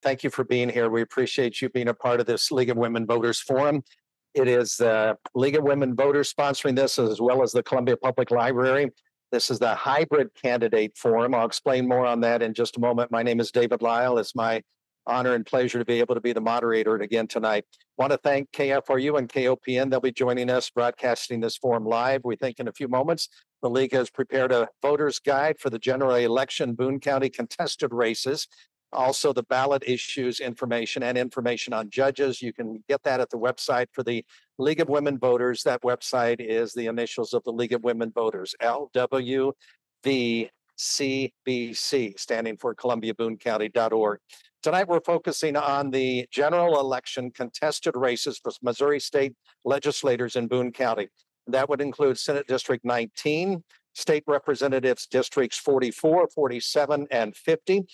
Thank you for being here. We appreciate you being a part of this League of Women Voters Forum. It is the League of Women Voters sponsoring this, as well as the Columbia Public Library. This is the hybrid candidate forum. I'll explain more on that in just a moment. My name is David Lyle. It's my honor and pleasure to be able to be the moderator again tonight. I want to thank KFRU and KOPN. They'll be joining us, broadcasting this forum live. We think in a few moments, the League has prepared a voter's guide for the general election Boone County contested races. Also, the ballot issues information and information on judges. You can get that at the website for the League of Women Voters. That website is the initials of the League of Women Voters, LWVCBC, standing for ColumbiaBooneCounty.org. Tonight, we're focusing on the general election contested races for Missouri state legislators in Boone County. That would include Senate District 19, State Representatives Districts 44, 47, and 50.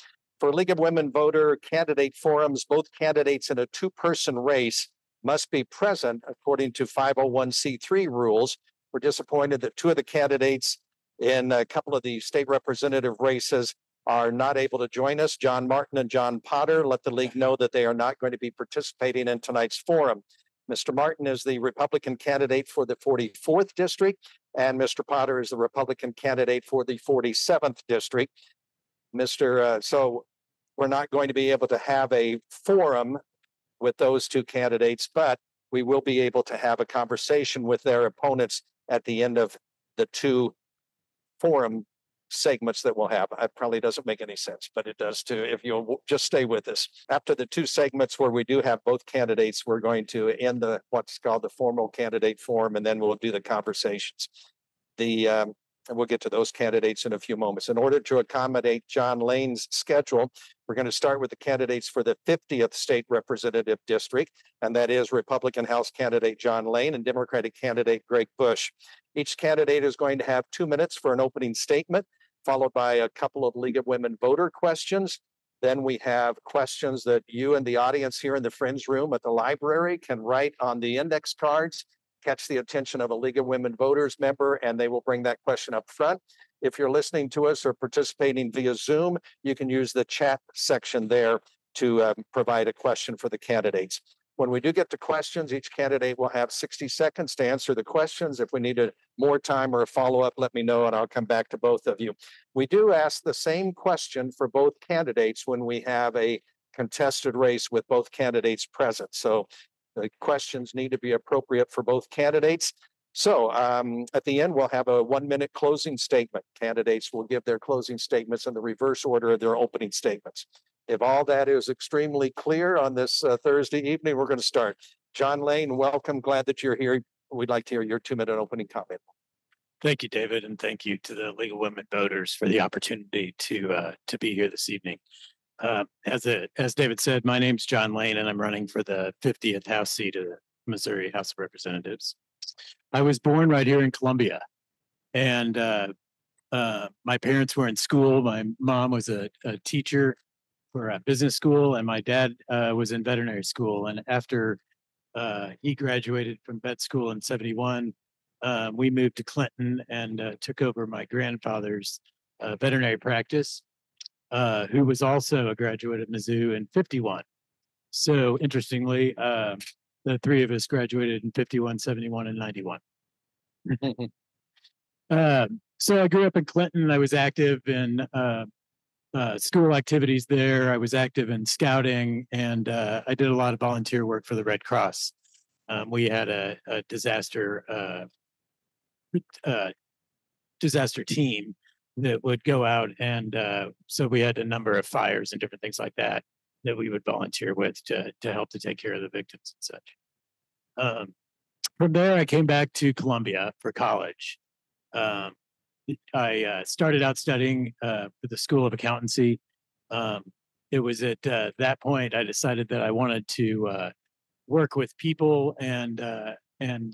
For League of Women Voter candidate forums, both candidates in a two-person race must be present according to 501c3 rules. We're disappointed that two of the candidates in a couple of the state representative races are not able to join us. John Martin and John Potter let the League know that they are not going to be participating in tonight's forum. Mr. Martin is the Republican candidate for the 44th district, and Mr. Potter is the Republican candidate for the 47th district. So we're not going to be able to have a forum with those two candidates, but we will be able to have a conversation with their opponents at the end of the two forum segments that we'll have. It probably doesn't make any sense, but it does too if you'll just stay with us. After the two segments where we do have both candidates, we're going to end what's called the formal candidate forum, and then we'll do the conversations. And we'll get to those candidates in a few moments. In order to accommodate John Lane's schedule, we're going to start with the candidates for the 50th state representative district, and that is Republican House candidate John Lane and Democratic candidate Greg Bush. Each candidate is going to have 2 minutes for an opening statement, followed by a couple of League of Women voter questions. Then we have questions that you and the audience here in the Friends Room at the library can write on the index cards, catch the attention of a League of Women Voters member, and they will bring that question up front. If you're listening to us or participating via Zoom, you can use the chat section there to provide a question for the candidates. When we do get to questions, each candidate will have 60 seconds to answer the questions. If we need more time or a follow-up, let me know and I'll come back to both of you. We do ask the same question for both candidates when we have a contested race with both candidates present. So the questions need to be appropriate for both candidates. So at the end, we'll have a 1-minute closing statement. Candidates will give their closing statements in the reverse order of their opening statements. If all that is extremely clear on this Thursday evening, we're going to start. John Lane, welcome. Glad that you're here. We'd like to hear your 2-minute opening comment. Thank you, David, and thank you to the League of Women Voters for the opportunity to be here this evening. As David said, my name's John Lane, and I'm running for the 50th House seat of the Missouri House of Representatives. I was born right here in Columbia, and my parents were in school. My mom was a teacher for a business school, and my dad was in veterinary school. And after he graduated from vet school in '71, we moved to Clinton and took over my grandfather's veterinary practice, who was also a graduate of Mizzou in '51. So interestingly, the three of us graduated in '51, '71, and '91. So I grew up in Clinton. I was active in school activities there. I was active in scouting, and I did a lot of volunteer work for the Red Cross. We had a disaster team that would go out, and so we had a number of fires and different things like that we would volunteer with to help to take care of the victims and such. From there, I came back to Columbia for college. I started out studying for the School of Accountancy. It was at that point I decided that I wanted to work with people, and I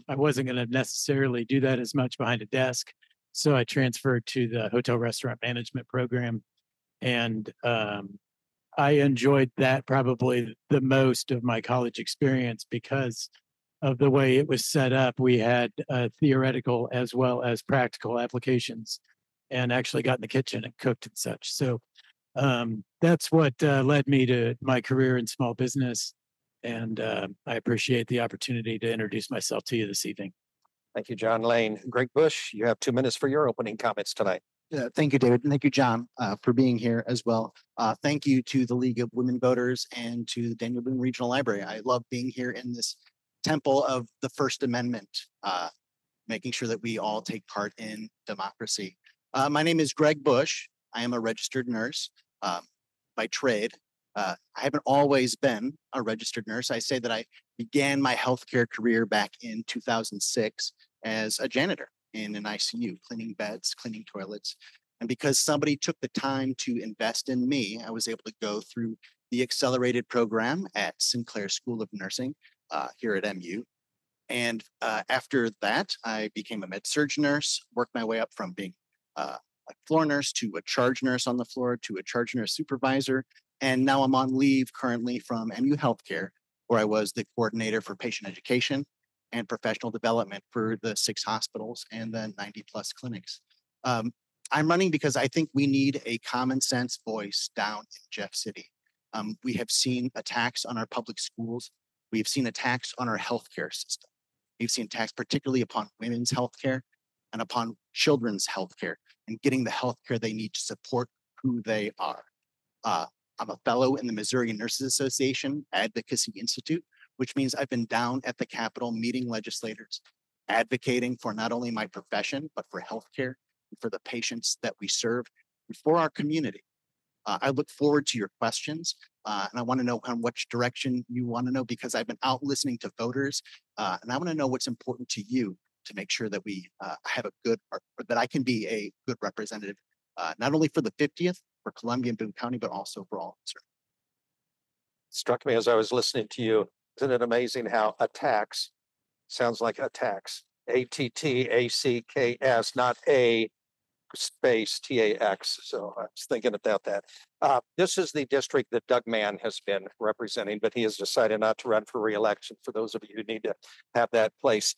wasn't going to necessarily do that as much behind a desk. So I transferred to the hotel restaurant management program, and I enjoyed that probably the most of my college experience because of the way it was set up. We had theoretical as well as practical applications, and actually got in the kitchen and cooked and such. So That's what led me to my career in small business. And I appreciate the opportunity to introduce myself to you this evening. Thank you, John Lane. Greg Bush, you have 2 minutes for your opening comments tonight. Thank you, David. And thank you, John, for being here as well. Thank you to the League of Women Voters and to the Daniel Boone Regional Library. I love being here in this temple of the First Amendment, making sure that we all take part in democracy. My name is Greg Bush. I am a registered nurse by trade. I haven't always been a registered nurse. I say that I began my healthcare career back in 2006 as a janitor in an ICU, cleaning beds, cleaning toilets. And because somebody took the time to invest in me, I was able to go through the accelerated program at Sinclair School of Nursing here at MU. And after that, I became a med-surg nurse, worked my way up from being a floor nurse to a charge nurse on the floor to a charge nurse supervisor. And now I'm on leave currently from MU Healthcare, where I was the coordinator for patient education and professional development for the 6 hospitals and the 90+ clinics. I'm running because I think we need a common sense voice down in Jeff City. We have seen attacks on our public schools. We've seen attacks on our healthcare system. We've seen attacks particularly upon women's healthcare and upon children's healthcare and getting the healthcare they need to support who they are. I'm a fellow in the Missouri Nurses Association Advocacy Institute, which means I've been down at the Capitol meeting legislators, advocating for not only my profession, but for healthcare, and for the patients that we serve, and for our community. I look forward to your questions, and I want to know kind of which direction you want to know, because I've been out listening to voters, and I want to know what's important to you to make sure that we have a good, or that I can be a good representative, not only for the 50th, for Columbia and Boone County, but also for all. Struck me as I was listening to you. Isn't it amazing how attacks sounds like attacks? ATTACKS, not A space TAX. So I was thinking about that. This is the district that Doug Mann has been representing, but he has decided not to run for re-election. For those of you who need to have that place.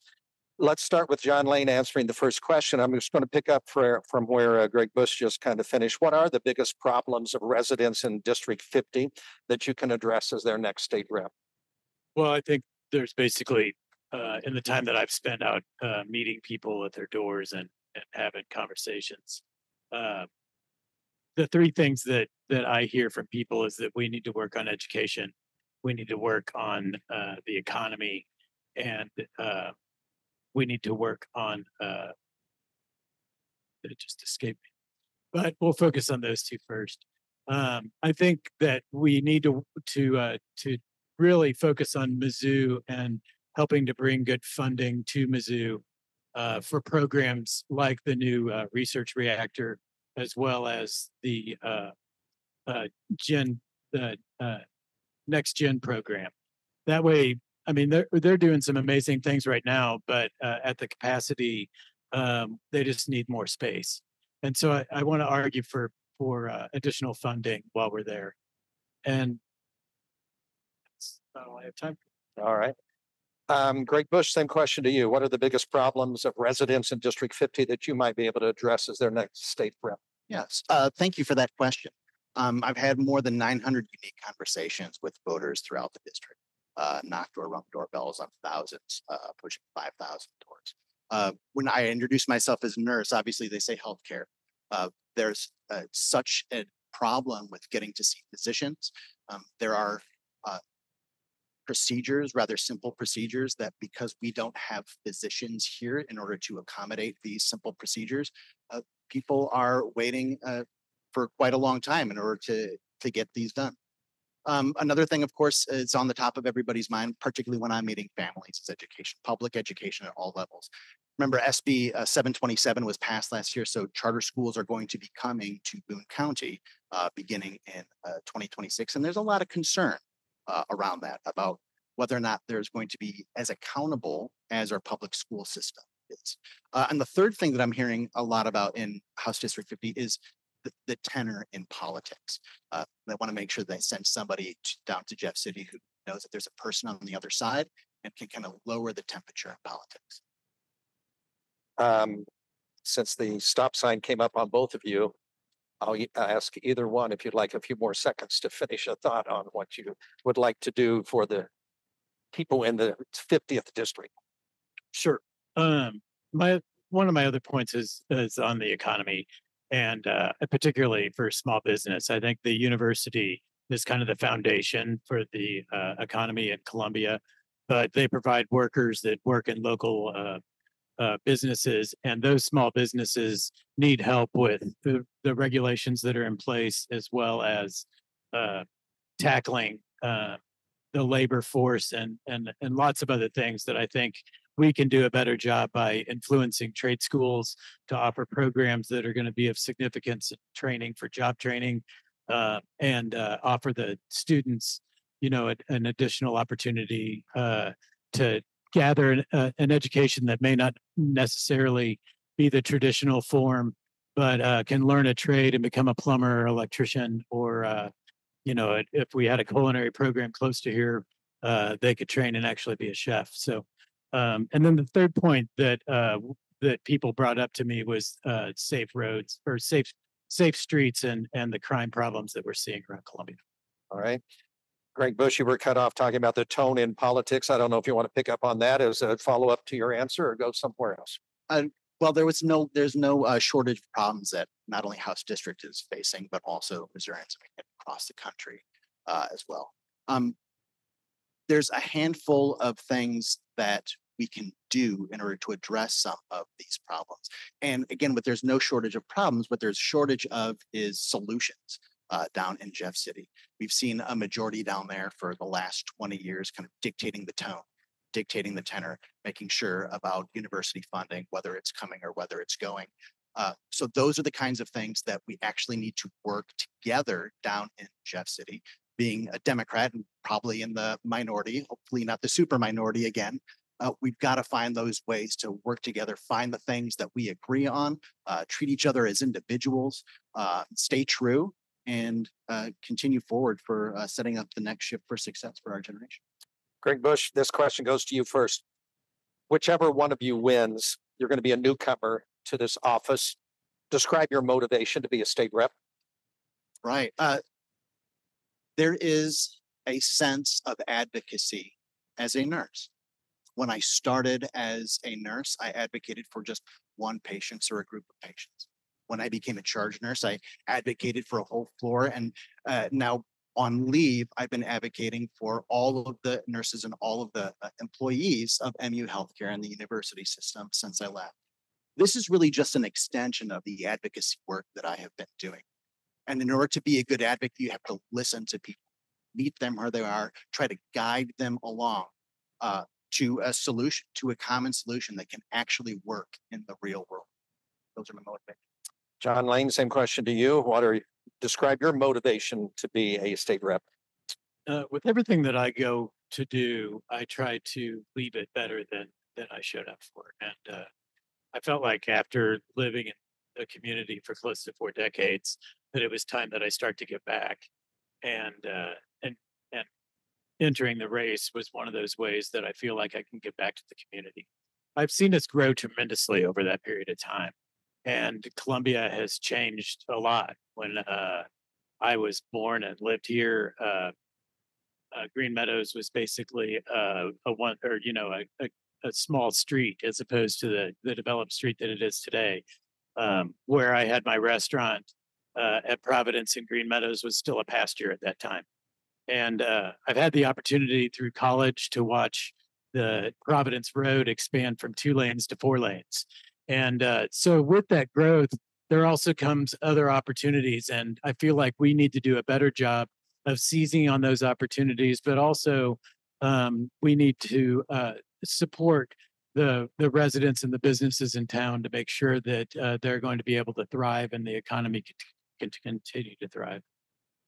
Let's start with John Lane answering the first question. I'm just going to pick up from where Greg Bush just kind of finished. What are the biggest problems of residents in District 50 that you can address as their next state rep? Well, I think there's basically, in the time that I've spent out meeting people at their doors and having conversations, the 3 things that I hear from people is that we need to work on education, we need to work on the economy, and we need to work on it just escaped me, but we'll focus on those 2 first. I think that we need to really focus on Mizzou and helping to bring good funding to Mizzou for programs like the new research reactor, as well as the next gen program. That way, I mean, they're doing some amazing things right now, but at the capacity, they just need more space. And so I want to argue for additional funding while we're there. And that's all I have time for. All right. Greg Bush, same question to you. What are the biggest problems of residents in District 50 that you might be able to address as their next state rep? Yes, thank you for that question. I've had more than 900 unique conversations with voters throughout the district. Knocked or rung doorbells on thousands, pushing 5,000 doors. When I introduce myself as a nurse, obviously they say healthcare. There's such a problem with getting to see physicians. There are procedures, rather simple procedures, that because we don't have physicians here in order to accommodate these simple procedures, people are waiting for quite a long time in order to get these done. Another thing, of course, is on the top of everybody's mind, particularly when I'm meeting families, is education, public education at all levels. Remember, SB 727 was passed last year, so charter schools are going to be coming to Boone County beginning in 2026. And there's a lot of concern around that, about whether or not there's going to be as accountable as our public school system is. And the third thing that I'm hearing a lot about in House District 50 is the tenor in politics. They want to make sure they send somebody down to Jeff City who knows that there's a person on the other side and can kind of lower the temperature of politics. Since the stop sign came up on both of you, I'll ask either one if you'd like a few more seconds to finish a thought on what you would like to do for the people in the 50th district. Sure. My one of my other points is on the economy, and particularly for small business. I think the university is kind of the foundation for the economy in Columbia, but they provide workers that work in local businesses, and those small businesses need help with the regulations that are in place, as well as tackling the labor force and lots of other things that I think we can do a better job by influencing trade schools to offer programs that are going to be of significance in training for job training, and offer the students, an additional opportunity to gather an education that may not necessarily be the traditional form, but can learn a trade and become a plumber or electrician, or if we had a culinary program close to here, they could train and actually be a chef. So, and then the third point that people brought up to me was safe roads, or safe streets, and the crime problems that we're seeing around Columbia. All right. Greg Bush, you were cut off talking about the tone in politics. I don't know if you want to pick up on that as a follow up to your answer or go somewhere else. Well, there's no shortage of problems that not only House District is facing, but also Missourians across the country as well. There's a handful of things that we can do in order to address some of these problems. And again, there's no shortage of problems, what there's shortage of is solutions down in Jeff City. We've seen a majority down there for the last 20 years kind of dictating the tone, dictating the tenor, making sure about university funding, whether it's coming or whether it's going. So those are the kinds of things that we actually need to work together down in Jeff City. Being a Democrat and probably in the minority, hopefully not the super minority again, we've got to find those ways to work together, find the things that we agree on, treat each other as individuals, stay true, and continue forward for setting up the next shift for success for our generation. Greg Bush, this question goes to you first. Whichever one of you wins, you're going to be a newcomer to this office. Describe your motivation to be a state rep. Right. There is a sense of advocacy as a nurse. When I started as a nurse, I advocated for just one patient or a group of patients. When I became a charge nurse, I advocated for a whole floor. And now on leave, I've been advocating for all of the nurses and all of the employees of MU Healthcare and the university system since I left. This is really just an extension of the advocacy work that I have been doing. And in order to be a good advocate, you have to listen to people, meet them where they are, try to guide them along to a solution, to a common solution that can actually work in the real world. Those are my motivations. John Lane, same question to you. Describe your motivation to be a state rep. With everything that I go to do, I try to leave it better than I showed up for. And I felt like after living in the community for close to 4 decades, that it was time that I start to give back. And entering the race was one of those ways that I feel like I can give back to the community. I've seen us grow tremendously over that period of time. And Columbia has changed a lot. When I was born and lived here, Green Meadows was basically a small street as opposed to the developed street that it is today. Where I had my restaurant at Providence in Green Meadows was still a pasture at that time. And I've had the opportunity through college to watch the Providence Road expand from 2 lanes to 4 lanes. And so with that growth, there also comes other opportunities. And I feel like we need to do a better job of seizing on those opportunities, but also we need to support the residents and the businesses in town to make sure that they're going to be able to thrive and the economy can continue to thrive.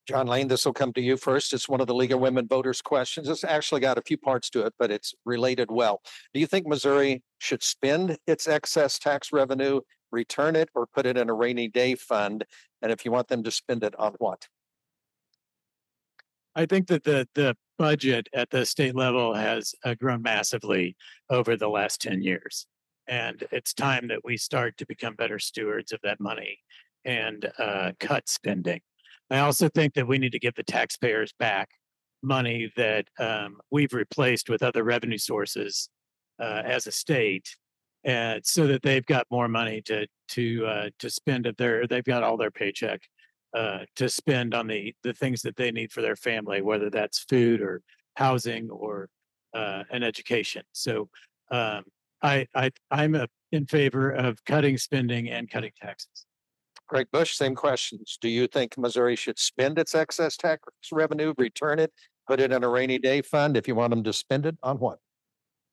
John Lane, this will come to you first. It's one of the League of Women Voters questions. It's actually got a few parts to it, but it's related well. Do you think Missouri should spend its excess tax revenue, return it, or put it in a rainy day fund? And if you want them to spend it on what? I think that the budget at the state level has grown massively over the last 10 years. And it's time that we start to become better stewards of that money and cut spending. I also think that we need to give the taxpayers back money that we've replaced with other revenue sources as a state, and so that they've got more money to spend if they've got all their paycheck to spend on the things that they need for their family, whether that's food or housing or an education. So I'm in favor of cutting spending and cutting taxes. Greg Bush, same questions. Do you think Missouri should spend its excess tax revenue, return it, put it in a rainy day fund? If you want them to spend it, on what?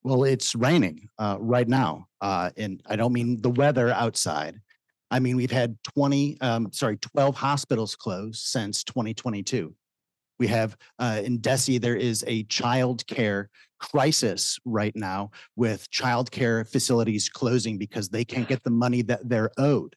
Well, it's raining right now. And I don't mean the weather outside. I mean, we've had 12 hospitals closed since 2022. We have in Desi, there is a child care crisis right now with child care facilities closing because they can't get the money that they're owed.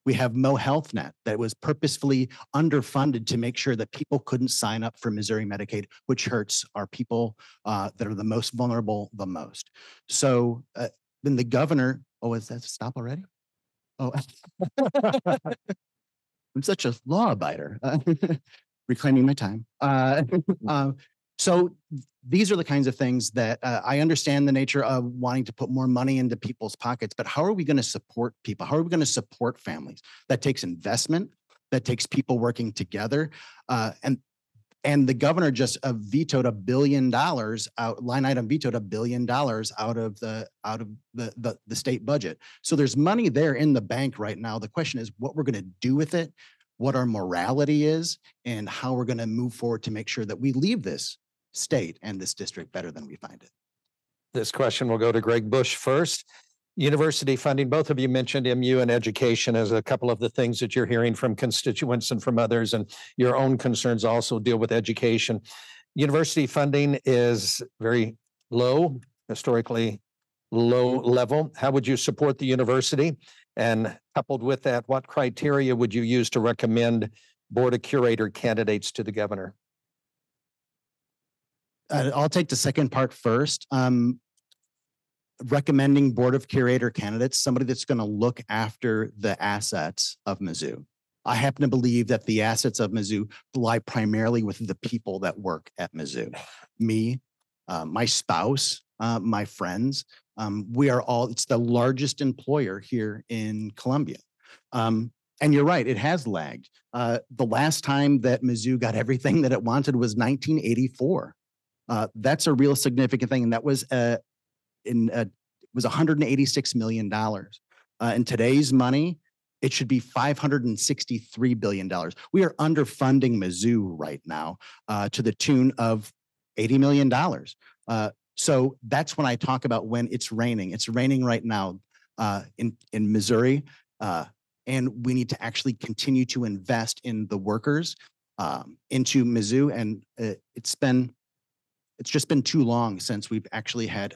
We have Mo Health Net that was purposefully underfunded to make sure that people couldn't sign up for Missouri Medicaid, which hurts our people that are the most vulnerable the most. So then the governor, is that stop already? Oh, I'm such a law abider, reclaiming my time. So these are the kinds of things that I understand the nature of wanting to put more money into people's pockets, but how are we going to support people? How are we going to support families? That takes investment, that takes people working together. And the governor just vetoed $1 billion out, line item vetoed $1 billion out of the state budget. So there's money there in the bank right now. The question is what we're going to do with it, what our morality is, and how we're going to move forward to make sure that we leave this state and this district better than we find it. This question will go to Greg Bush first. University funding, both of you mentioned MU and education as a couple of the things that you're hearing from constituents and from others, and your own concerns also deal with education. University funding is very low, historically low level. How would you support the university? And coupled with that, what criteria would you use to recommend Board of Curator candidates to the governor? I'll take the second part first. Recommending Board of Curator candidates, somebody that's going to look after the assets of Mizzou. I happen to believe that the assets of Mizzou lie primarily with the people that work at Mizzou. Me, my spouse, my friends. We are all, it's the largest employer here in Columbia. And you're right, it has lagged. The last time that Mizzou got everything that it wanted was 1984. That's a real significant thing. And that was was $186 million. In today's money, it should be $563 billion. We are underfunding Mizzou right now to the tune of $80 million. So that's when I talk about when it's raining. It's raining right now in Missouri. And we need to actually continue to invest in the workers into Mizzou. And it's just been too long since we've actually had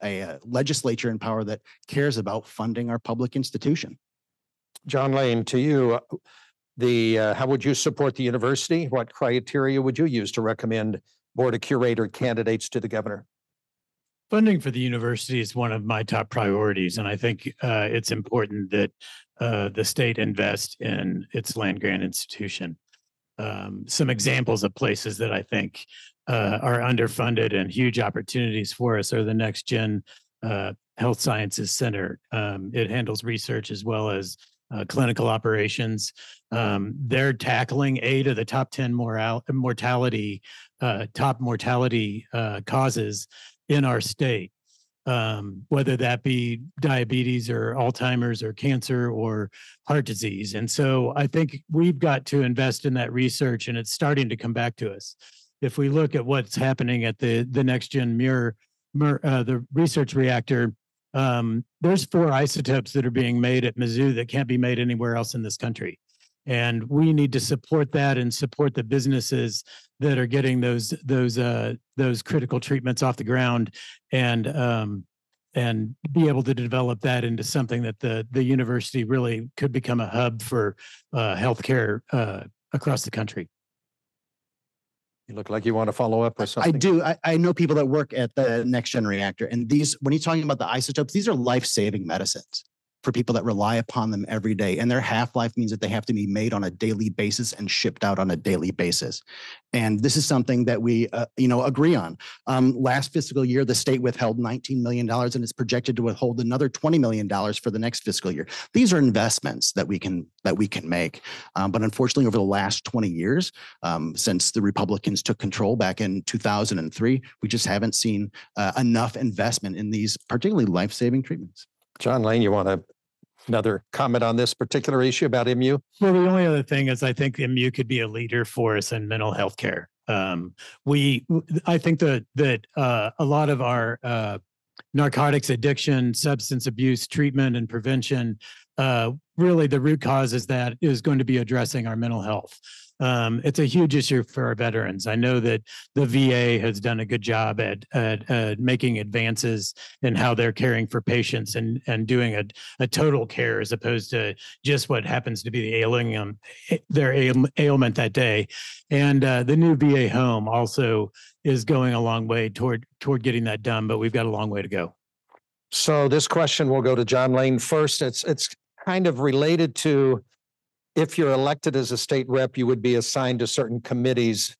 a legislature in power that cares about funding our public institution. John Lane, to you, how would you support the university? What criteria would you use to recommend Board of Curator candidates to the governor? Funding for the university is one of my top priorities, and I think it's important that the state invest in its land grant institution. Some examples of places that I think are underfunded and huge opportunities for us are the Next Gen Health Sciences Center. It handles research as well as clinical operations. They're tackling 8 of the top 10 mortality causes in our state, whether that be diabetes or Alzheimer's or cancer or heart disease. And so I think we've got to invest in that research, and it's starting to come back to us. If we look at what's happening at the Next Gen the research reactor, there's 4 isotopes that are being made at Mizzou that can't be made anywhere else in this country. And we need to support that and support the businesses that are getting those critical treatments off the ground, and be able to develop that into something that the university really could become a hub for healthcare across the country. You look like you want to follow up with something. I do. I know people that work at the Next Gen reactor, and when you're talking about the isotopes, these are life-saving medicines. for people that rely upon them every day. And their half-life means that they have to be made on a daily basis and shipped out on a daily basis. And this is something that we, agree on. Last fiscal year, the state withheld $19 million and is projected to withhold another $20 million for the next fiscal year. These are investments that we can make. But unfortunately, over the last 20 years, since the Republicans took control back in 2003, we just haven't seen enough investment in these particularly life-saving treatments. John Lane, you want another comment on this particular issue about MU? Well, the only other thing is I think MU could be a leader for us in mental health care. I think that a lot of our narcotics addiction, substance abuse treatment and prevention, really the root cause is going to be addressing our mental health. It's a huge issue for our veterans. I know that the VA has done a good job at making advances in how they're caring for patients and doing a total care as opposed to just what happens to be their ailment that day. And the new VA home also is going a long way toward getting that done, but we've got a long way to go. So this question will go to John Lane first. It's kind of related to, if you're elected as a state rep, you would be assigned to certain committees.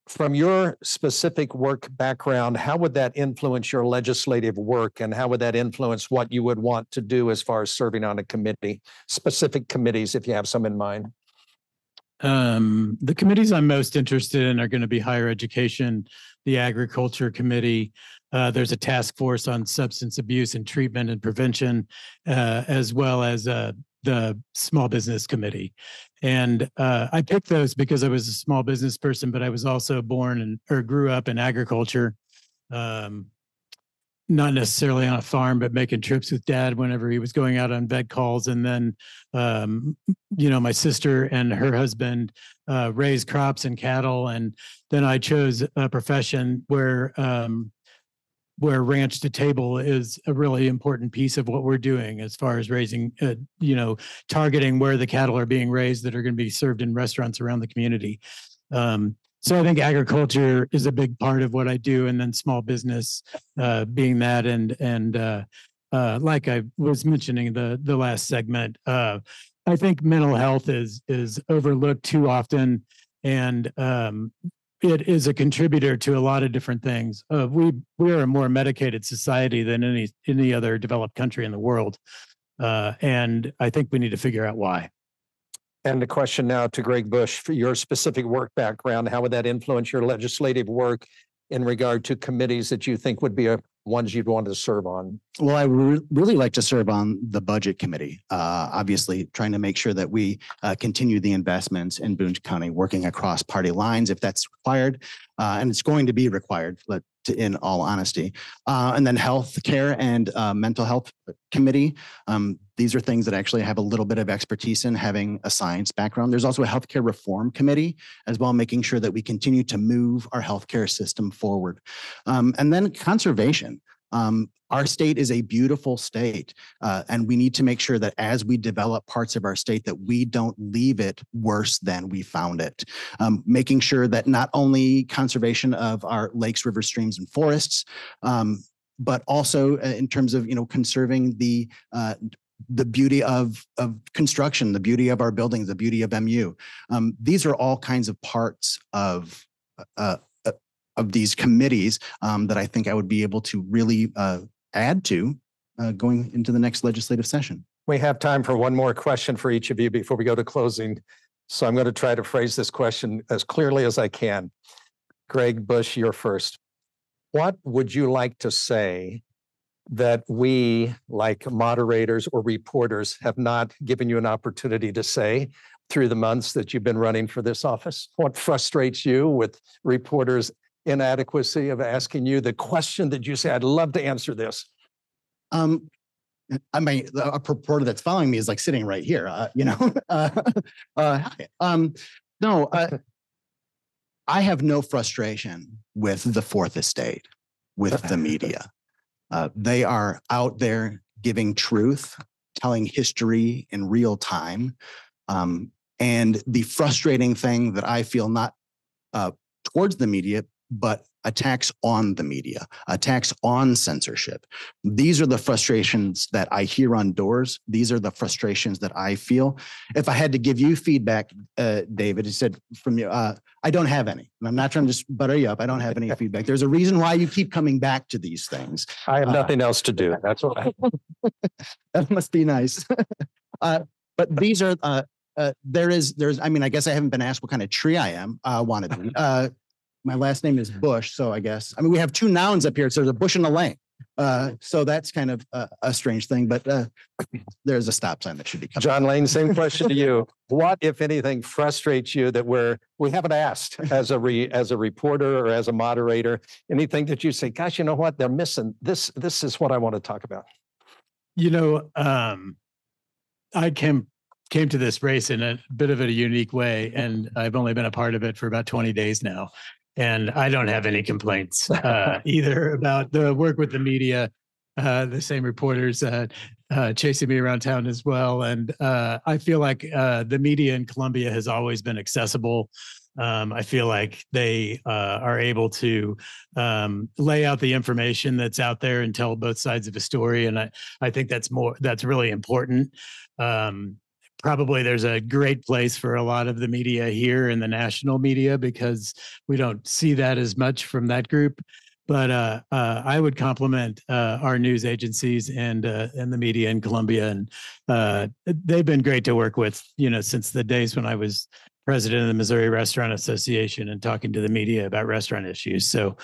From your specific work background, how would that influence your legislative work, and how would that influence what you would want to do as far as serving on a committee, specific committees, if you have some in mind? The committees I'm most interested in are going to be higher education, the agriculture committee. There's a task force on substance abuse and treatment and prevention, as well as the small business committee. And I picked those because I was a small business person, but I was also grew up in agriculture, not necessarily on a farm, but making trips with Dad whenever he was going out on vet calls. And then, my sister and her husband raised crops and cattle. And then I chose a profession where ranch to table is a really important piece of what we're doing as far as raising, targeting where the cattle are being raised that are going to be served in restaurants around the community. So I think agriculture is a big part of what I do, and then small business being that. And like I was mentioning the last segment, I think mental health is overlooked too often, and it is a contributor to a lot of different things. We are a more medicated society than any other developed country in the world, and I think we need to figure out why. And the question now to Greg Bush, for your specific work background, how would that influence your legislative work in regard to committees that you think would be ones you'd want to serve on? Well, I would really like to serve on the budget committee, obviously trying to make sure that we continue the investments in Boone County, working across party lines if that's required. And it's going to be required, in all honesty. And then health care and mental health committee. These are things that actually have a little bit of expertise in, having a science background. There's also a healthcare reform committee as well, making sure that we continue to move our healthcare system forward. And then conservation. Our state is a beautiful state, and we need to make sure that as we develop parts of our state that we don't leave it worse than we found it. Making sure that not only conservation of our lakes, rivers, streams, and forests, but also in terms of conserving the beauty of construction, the beauty of our buildings, the beauty of MU. These are all kinds of parts of these committees that I think I would be able to really add to going into the next legislative session. We have time for one more question for each of you before we go to closing. So I'm going to try to phrase this question as clearly as I can. Greg Bush, you're first. What would you like to say that we, like moderators or reporters, have not given you an opportunity to say through the months that you've been running for this office? What frustrates you with reporters' inadequacy of asking you the question that you say, I'd love to answer this? I mean, a reporter that's following me is like sitting right here, hi. No, I have no frustration with the Fourth Estate, with the media. They are out there giving truth, telling history in real time. And the frustrating thing that I feel, not towards the media, but attacks on the media, attacks on censorship. These are the frustrations that I hear on doors. These are the frustrations that I feel. If I had to give you feedback, David, he said from you, I don't have any. And I'm not trying to just butter you up. I don't have any feedback. There's a reason why you keep coming back to these things. I have nothing else to do. That's what That must be nice. But these are, there's, I mean, I guess I haven't been asked what kind of tree I am, wanted to be. My last name is Bush, so I guess, I mean, we have two nouns up here, so there's a bush and a lane. So that's kind of a strange thing, but there's a stop sign that should be coming. John Lane, same question to you. What, if anything, frustrates you that we haven't asked as a reporter or as a moderator? Anything that you say, gosh, you know what? They're missing this. This is what I want to talk about. You know, I came to this race in a bit of a unique way, and I've only been a part of it for about 20 days now. And I don't have any complaints either about the work with the media, the same reporters chasing me around town as well. And I feel like the media in Columbia has always been accessible. I feel like they are able to lay out the information that's out there and tell both sides of a story. And I think that's really important. Probably there's a great place for a lot of the media here in the national media because we don't see that as much from that group. But I would compliment our news agencies and the media in Columbia, and they've been great to work with. You know, since the days when I was president of the Missouri Restaurant Association and talking to the media about restaurant issues. So